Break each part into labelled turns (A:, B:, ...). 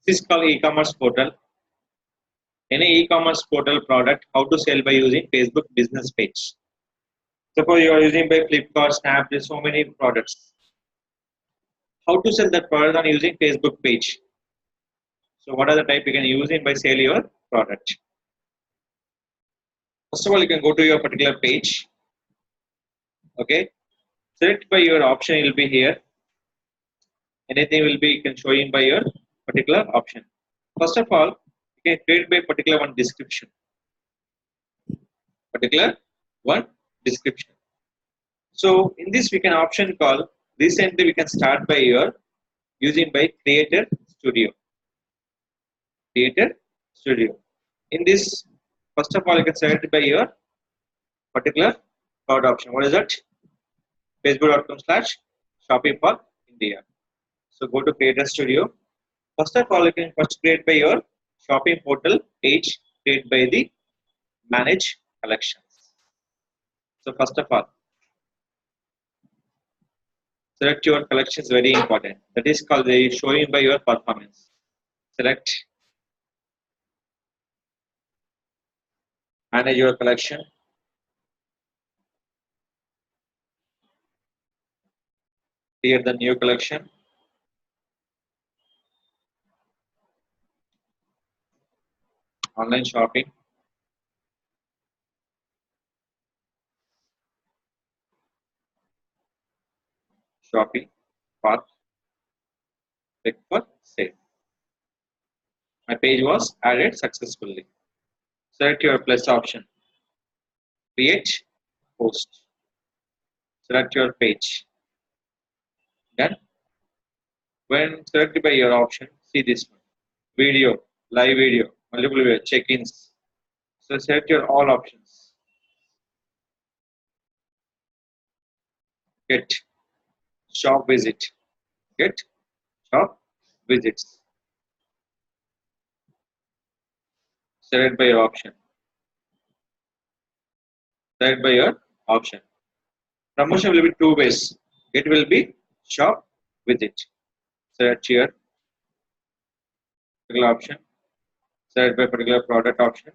A: This is called e-commerce portal. Any e-commerce portal product, how to sell by using Facebook business page. Suppose you are using by Flipkart, Snap, there's so many products. How to sell that product on using Facebook page. So what are the type you can use in by sell your product? First of all, you can go to your particular page. Okay, select by your option, it will be here. Anything will be you can show in by your particular option. First of all, you can create by particular one description. Particular one description. So in this we can option call recently we can start by your using by Creator Studio. Creator Studio. In this, first of all, you can select by your particular cloud option. What is that? Facebook.com/shopping for India. So go to Creator Studio. First of all, you can first create by your shopping portal page, create by the manage collections. So first of all, select your collections, very important. That is called the showing by your performance. Select manage your collection. Create the new collection. Online shopping. Shopping path. Click for save. My page was added successfully. Select your plus option. Create post. Select your page. Done. When selected by your option, see this one. Video, live video, multiple video, check-ins. So select your all options. Get shop visit. Get shop visits. Select by your option. Select by your option. Promotion will be two ways. It will be shop visit. Select here particular option. Select by particular product option.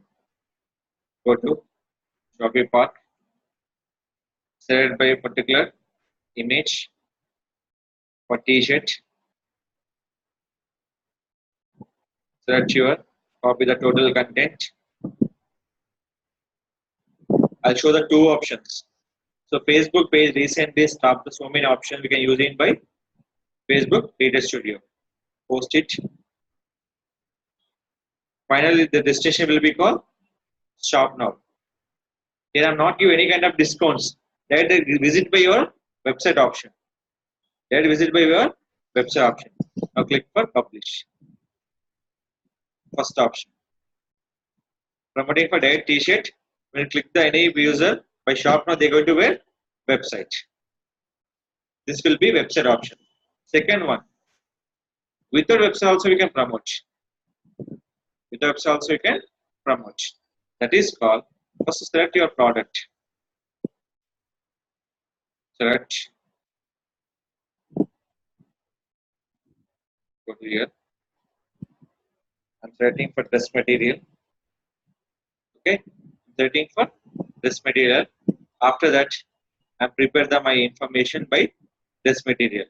A: Go to shopping path. Select by a particular image for t-shirt. Select your copy the total content. I'll show the two options. So Facebook page recently stopped so many options we can use it by Facebook Creator Studio. Post it. Finally, the destination will be called Shop Now. Here I'm not give any kind of discounts. That visit by your website option. That visit by your website option. Now click for publish. First option. Promoting for direct t-shirt. When you click the any user by shop now, they're going to wear website. This will be website option. Second one. Without website also we can promote. Without website also we can promote. That is called first select your product. Select. Go to here. I'm selecting for dress material. Okay. Selecting for dress material. After that, I prepare my information by dress material.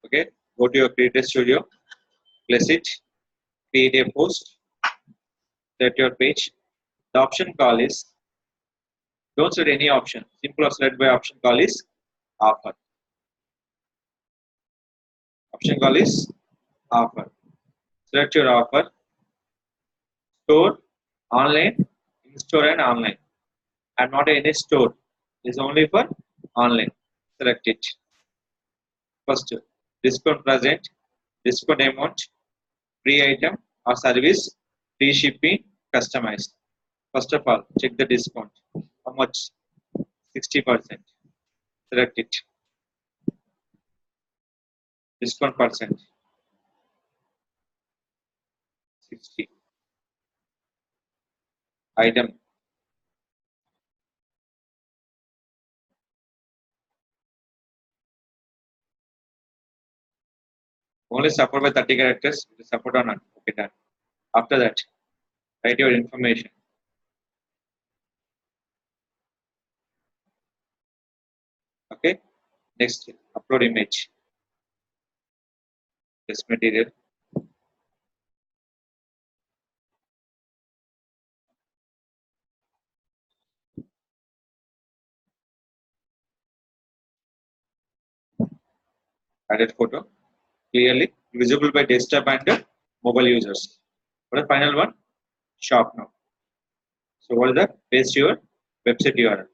A: Okay. Go to your Creator Studio. Place it. Create a post. Set your page. The option call is don't set any option. Simple or select by option call is offer. Option call is offer. Select your offer. Store, online, in-store and online. I'm not any store. It's only for online. Select it. First, discount present, discount amount, free item or service, free shipping, customized. First of all, check the discount. How much? 60%. Select it. Discount percent. 60. Item. Only support by 30 characters. Support or not. Okay, done. After that, write your information. Okay. Next, upload image. This material. Added photo. Clearly visible by desktop and mobile users. What is the final one? Shop now. So what is that? Paste your website URL.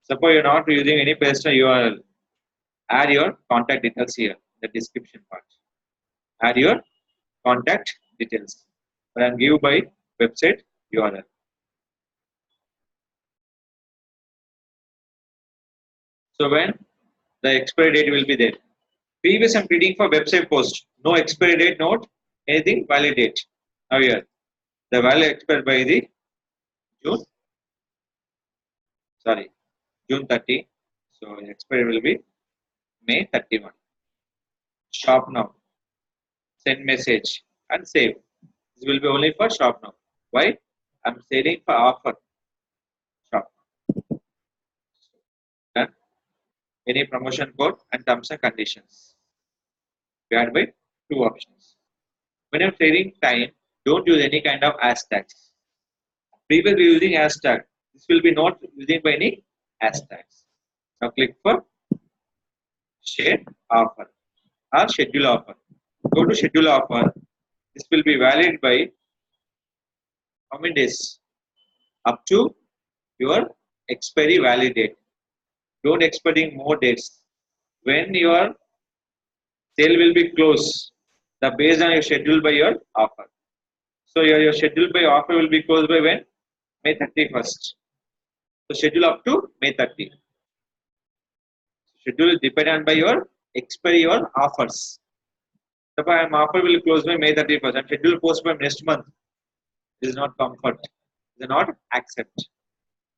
A: Suppose you're not using any paste URL. Add your contact details here, the description part. Add your contact details. And give by website URL. So when the expiry date will be there. Previous I'm reading for website post. No expiry date, note anything valid date. Now here. The value expired by the June, sorry, June 30. So expiry will be May 31. Shop now. Send message and save. This will be only for shop now. Why? I'm selling for offer. Shop. Done. Any promotion code and terms and conditions. We add by two options. When you're trading time, don't use any kind of hashtags. Previously using hashtag. This will be not using by any hashtags. Now click for share offer or schedule offer. Go to schedule offer. This will be valid by how many days? Up to your expiry valid date. Don't expecting more dates. When your sale will be closed, the based on your schedule by your offer. So your schedule by offer will be closed by when? May 31st. So schedule up to May 30. Schedule is dependent by your expiry or offers. Suppose my offer will close by May 31st and schedule post by next month. This is not comfort. This is not accept.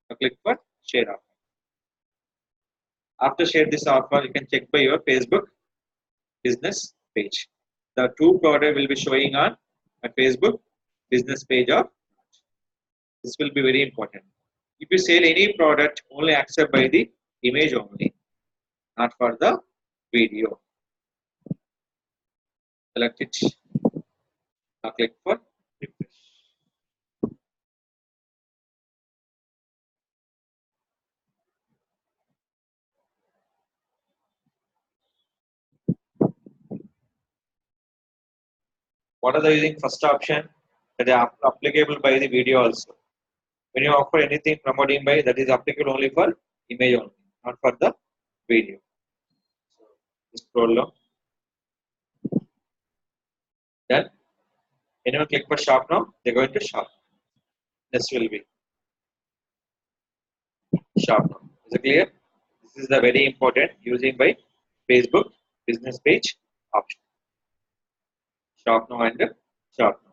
A: So click for share offer. After share this offer, you can check by your Facebook business page. The two products will be showing on my Facebook business page of this will be very important. If you sell any product, only accept by the image only, not for the video. Select it. Now click for refresh. What are the using first option that is applicable by the video also. When you offer anything promoting by that is applicable only for image only, not for the video. So scroll down. Then anyone click for shop now, they're going to shop. This will be shop now. Is it clear? This is the very important using by Facebook business page option. Shop now and shop now.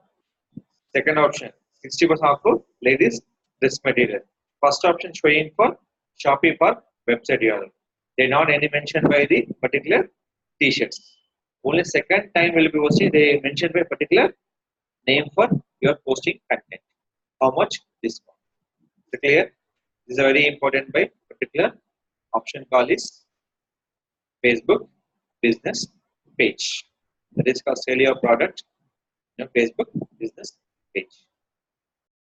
A: Second option, 60% off for ladies dress material. First option showing for Shopee for website URL. They not any mentioned by the particular t-shirts. Only second time will be posting they mentioned by particular name for your posting content. How much discount? Is it clear? This is very important by particular option call is Facebook business page. That is called sell your product. Facebook business